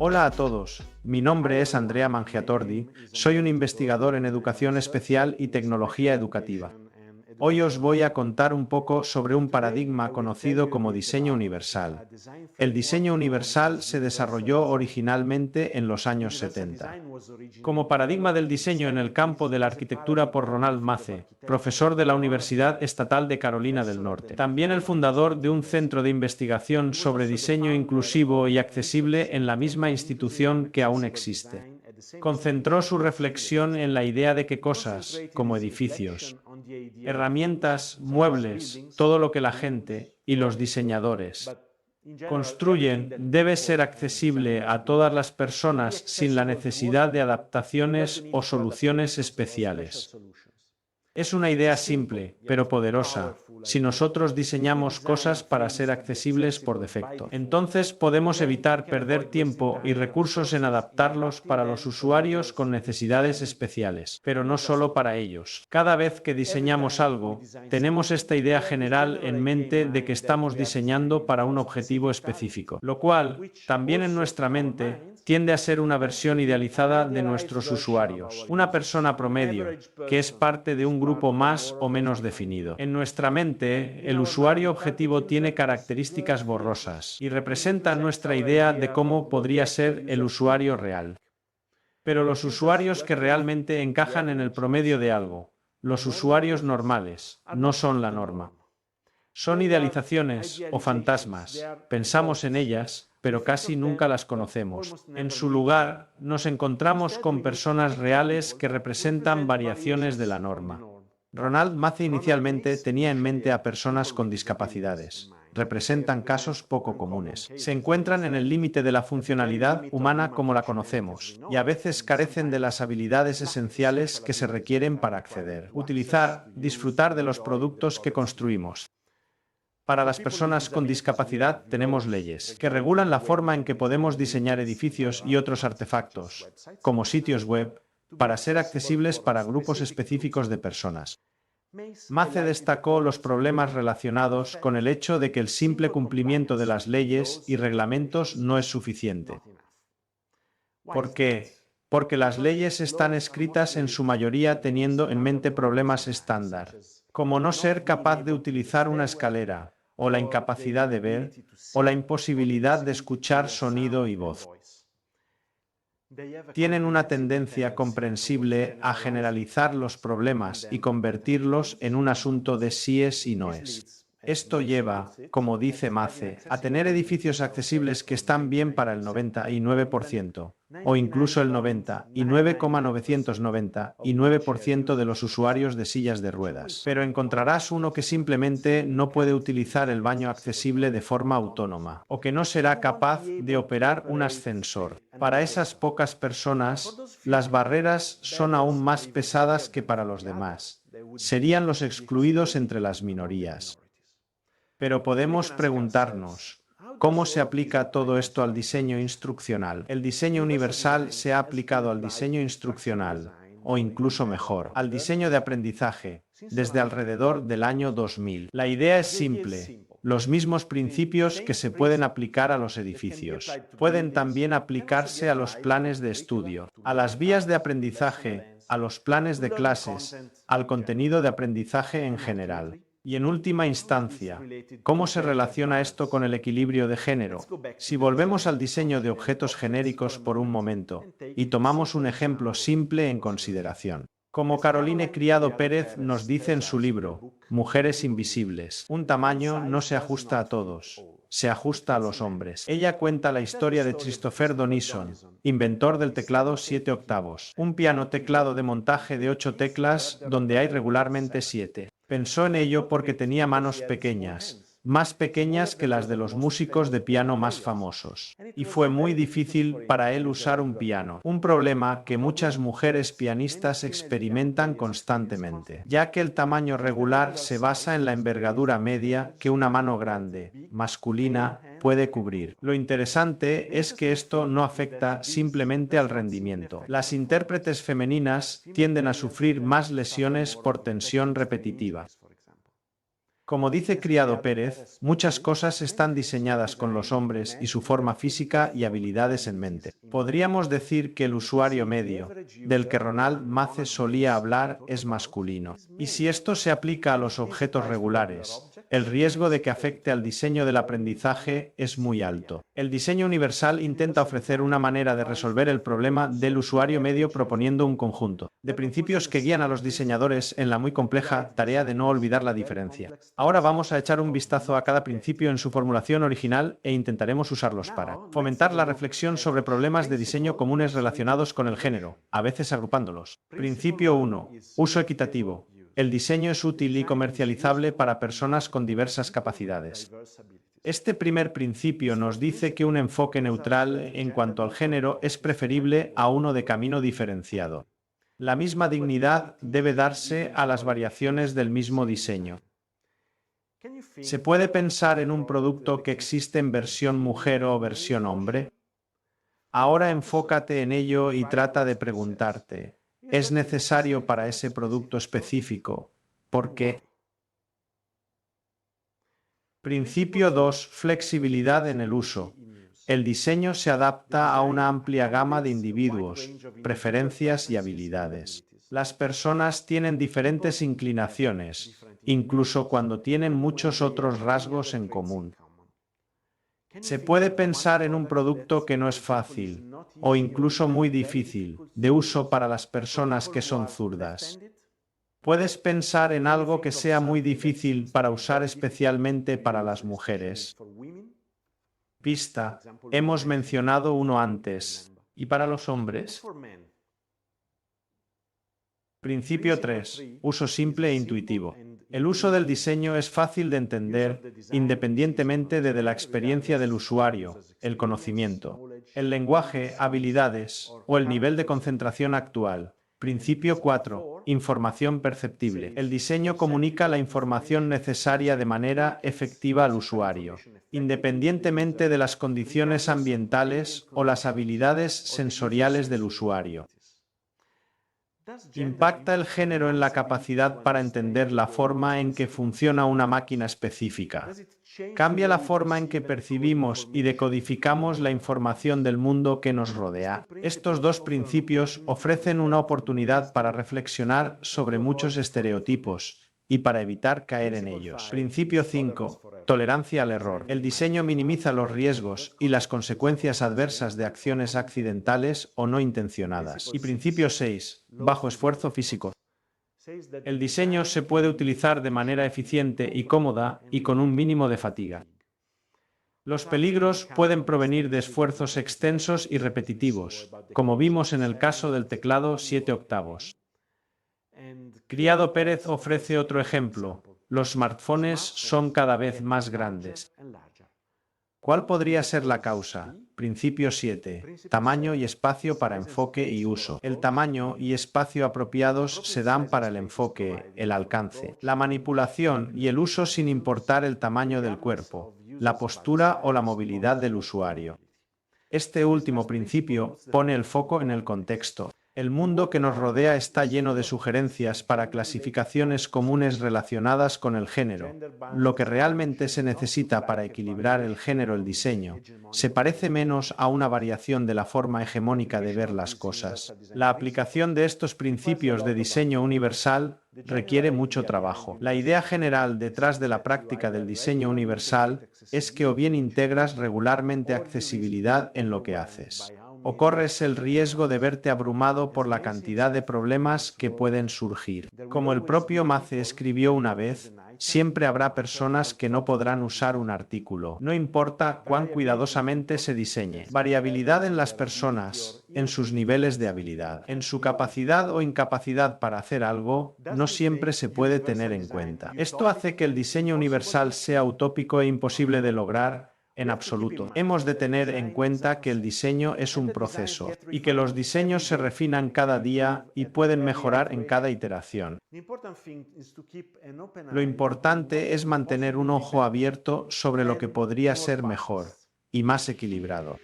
Hola a todos, mi nombre es Andrea Mangiatordi, soy un investigador en educación especial y tecnología educativa. Hoy os voy a contar un poco sobre un paradigma conocido como diseño universal. El diseño universal se desarrolló originalmente en los años 70 como paradigma del diseño en el campo de la arquitectura por Ronald Mace, profesor de la Universidad Estatal de Carolina del Norte. También el fundador de un centro de investigación sobre diseño inclusivo y accesible en la misma institución que aún existe. Concentró su reflexión en la idea de que cosas, como edificios, herramientas, muebles, todo lo que la gente y los diseñadores construyen debe ser accesible a todas las personas sin la necesidad de adaptaciones o soluciones especiales. Es una idea simple, pero poderosa. Si nosotros diseñamos cosas para ser accesibles por defecto, entonces podemos evitar perder tiempo y recursos en adaptarlos para los usuarios con necesidades especiales, pero no solo para ellos. Cada vez que diseñamos algo, tenemos esta idea general en mente de que estamos diseñando para un objetivo específico, lo cual, también en nuestra mente, tiende a ser una versión idealizada de nuestros usuarios, una persona promedio, que es parte de un grupo más o menos definido. En nuestra mente, el usuario objetivo tiene características borrosas y representa nuestra idea de cómo podría ser el usuario real. Pero los usuarios que realmente encajan en el promedio de algo, los usuarios normales, no son la norma. Son idealizaciones o fantasmas. Pensamos en ellas, pero casi nunca las conocemos. En su lugar, nos encontramos con personas reales que representan variaciones de la norma. Ronald Mace inicialmente tenía en mente a personas con discapacidades. Representan casos poco comunes. Se encuentran en el límite de la funcionalidad humana como la conocemos, y a veces carecen de las habilidades esenciales que se requieren para acceder, utilizar, disfrutar de los productos que construimos. Para las personas con discapacidad tenemos leyes que regulan la forma en que podemos diseñar edificios y otros artefactos, como sitios web, para ser accesibles para grupos específicos de personas. Mace destacó los problemas relacionados con el hecho de que el simple cumplimiento de las leyes y reglamentos no es suficiente. ¿Por qué? Porque las leyes están escritas en su mayoría teniendo en mente problemas estándar, como no ser capaz de utilizar una escalera, o la incapacidad de ver, o la imposibilidad de escuchar sonido y voz. Tienen una tendencia comprensible a generalizar los problemas y convertirlos en un asunto de síes y noes. Esto lleva, como dice Mace, a tener edificios accesibles que están bien para el 99%, o incluso el 99,999% de los usuarios de sillas de ruedas. Pero encontrarás uno que simplemente no puede utilizar el baño accesible de forma autónoma, o que no será capaz de operar un ascensor. Para esas pocas personas, las barreras son aún más pesadas que para los demás. Serían los excluidos entre las minorías. Pero podemos preguntarnos, ¿cómo se aplica todo esto al diseño instruccional? El diseño universal se ha aplicado al diseño instruccional, o incluso mejor, al diseño de aprendizaje, desde alrededor del año 2000. La idea es simple. Los mismos principios que se pueden aplicar a los edificios pueden también aplicarse a los planes de estudio, a las vías de aprendizaje, a los planes de clases, al contenido de aprendizaje en general. Y en última instancia, ¿cómo se relaciona esto con el equilibrio de género? Si volvemos al diseño de objetos genéricos por un momento y tomamos un ejemplo simple en consideración. Como Caroline Criado Pérez nos dice en su libro, Mujeres Invisibles, un tamaño no se ajusta a todos, se ajusta a los hombres. Ella cuenta la historia de Christopher Donison, inventor del teclado 7 octavos, un piano teclado de montaje de 8 teclas donde hay regularmente 7. Pensó en ello porque tenía manos pequeñas, más pequeñas que las de los músicos de piano más famosos. Y fue muy difícil para él usar un piano, un problema que muchas mujeres pianistas experimentan constantemente, ya que el tamaño regular se basa en la envergadura media que una mano grande, masculina, puede cubrir. Lo interesante es que esto no afecta simplemente al rendimiento. Las intérpretes femeninas tienden a sufrir más lesiones por tensión repetitiva. Como dice Criado Pérez, muchas cosas están diseñadas con los hombres y su forma física y habilidades en mente. Podríamos decir que el usuario medio, del que Ronald Mace solía hablar, es masculino. Y si esto se aplica a los objetos regulares, el riesgo de que afecte al diseño del aprendizaje es muy alto. El diseño universal intenta ofrecer una manera de resolver el problema del usuario medio proponiendo un conjunto de principios que guían a los diseñadores en la muy compleja tarea de no olvidar la diferencia. Ahora vamos a echar un vistazo a cada principio en su formulación original e intentaremos usarlos para fomentar la reflexión sobre problemas de diseño comunes relacionados con el género, a veces agrupándolos. Principio 1. Uso equitativo. El diseño es útil y comercializable para personas con diversas capacidades. Este primer principio nos dice que un enfoque neutral en cuanto al género es preferible a uno de camino diferenciado. La misma dignidad debe darse a las variaciones del mismo diseño. ¿Se puede pensar en un producto que existe en versión mujer o versión hombre? Ahora enfócate en ello y trata de preguntarte, ¿es necesario para ese producto específico? ¿Por qué? Principio 2. Flexibilidad en el uso. El diseño se adapta a una amplia gama de individuos, preferencias y habilidades. Las personas tienen diferentes inclinaciones, incluso cuando tienen muchos otros rasgos en común. Se puede pensar en un producto que no es fácil, o incluso muy difícil, de uso para las personas que son zurdas. Puedes pensar en algo que sea muy difícil para usar especialmente para las mujeres. Pista, hemos mencionado uno antes. ¿Y para los hombres? Principio 3. Uso simple e intuitivo. El uso del diseño es fácil de entender independientemente de la experiencia del usuario, el conocimiento, el lenguaje, habilidades o el nivel de concentración actual. Principio 4. Información perceptible. El diseño comunica la información necesaria de manera efectiva al usuario, independientemente de las condiciones ambientales o las habilidades sensoriales del usuario. Impacta el género en la capacidad para entender la forma en que funciona una máquina específica. Cambia la forma en que percibimos y decodificamos la información del mundo que nos rodea. Estos dos principios ofrecen una oportunidad para reflexionar sobre muchos estereotipos y para evitar caer en ellos. Principio 5. Tolerancia al error. El diseño minimiza los riesgos y las consecuencias adversas de acciones accidentales o no intencionadas. Y principio 6. Bajo esfuerzo físico. El diseño se puede utilizar de manera eficiente y cómoda y con un mínimo de fatiga. Los peligros pueden provenir de esfuerzos extensos y repetitivos, como vimos en el caso del teclado 7 octavos. Criado Pérez ofrece otro ejemplo. Los smartphones son cada vez más grandes. ¿Cuál podría ser la causa? Principio 7. Tamaño y espacio para enfoque y uso. El tamaño y espacio apropiados se dan para el enfoque, el alcance, la manipulación y el uso sin importar el tamaño del cuerpo, la postura o la movilidad del usuario. Este último principio pone el foco en el contexto. El mundo que nos rodea está lleno de sugerencias para clasificaciones comunes relacionadas con el género. Lo que realmente se necesita para equilibrar el género-el diseño se parece menos a una variación de la forma hegemónica de ver las cosas. La aplicación de estos principios de diseño universal requiere mucho trabajo. La idea general detrás de la práctica del diseño universal es que o bien integras regularmente accesibilidad en lo que haces, o corres el riesgo de verte abrumado por la cantidad de problemas que pueden surgir. Como el propio Mace escribió una vez, siempre habrá personas que no podrán usar un artículo, no importa cuán cuidadosamente se diseñe. Variabilidad en las personas, en sus niveles de habilidad, en su capacidad o incapacidad para hacer algo, no siempre se puede tener en cuenta. Esto hace que el diseño universal sea utópico e imposible de lograr en absoluto. Hemos de tener en cuenta que el diseño es un proceso y que los diseños se refinan cada día y pueden mejorar en cada iteración. Lo importante es mantener un ojo abierto sobre lo que podría ser mejor y más equilibrado.